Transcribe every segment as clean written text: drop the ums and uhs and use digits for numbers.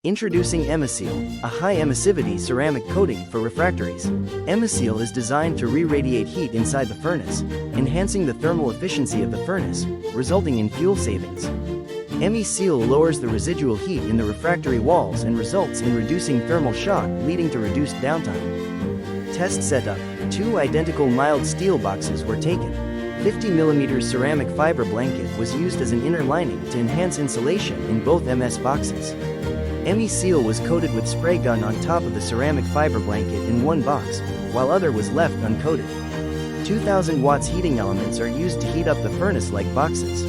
Introducing EmiSeal, a high-emissivity ceramic coating for refractories. EmiSeal is designed to re-radiate heat inside the furnace, enhancing the thermal efficiency of the furnace, resulting in fuel savings. EmiSeal lowers the residual heat in the refractory walls and results in reducing thermal shock, leading to reduced downtime. Test setup: 2 identical mild steel boxes were taken. 50 mm ceramic fiber blanket was used as an inner lining to enhance insulation in both MS boxes. EmiSeal was coated with spray gun on top of the ceramic fiber blanket in one box, while other was left uncoated. 2000 watts heating elements are used to heat up the furnace-like boxes.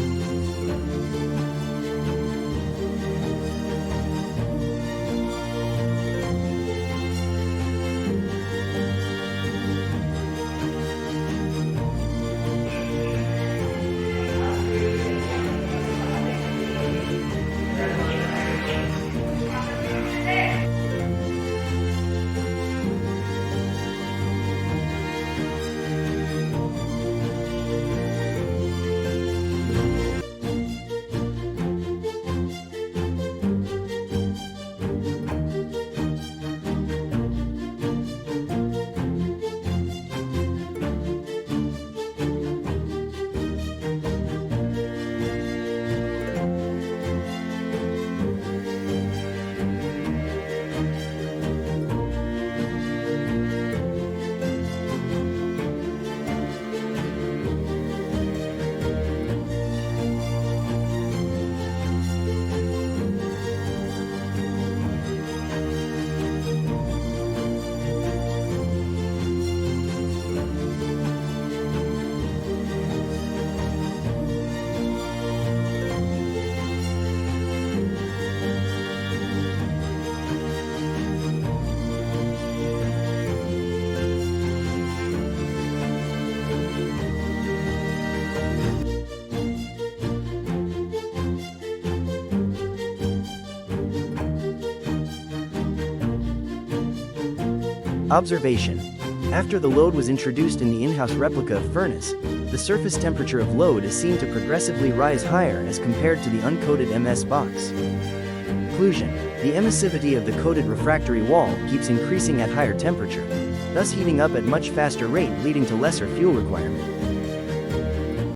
Observation: after the load was introduced in the in-house replica of furnace, the surface temperature of load is seen to progressively rise higher as compared to the uncoated MS box. Conclusion: the emissivity of the coated refractory wall keeps increasing at higher temperature, thus heating up at much faster rate, leading to lesser fuel requirement.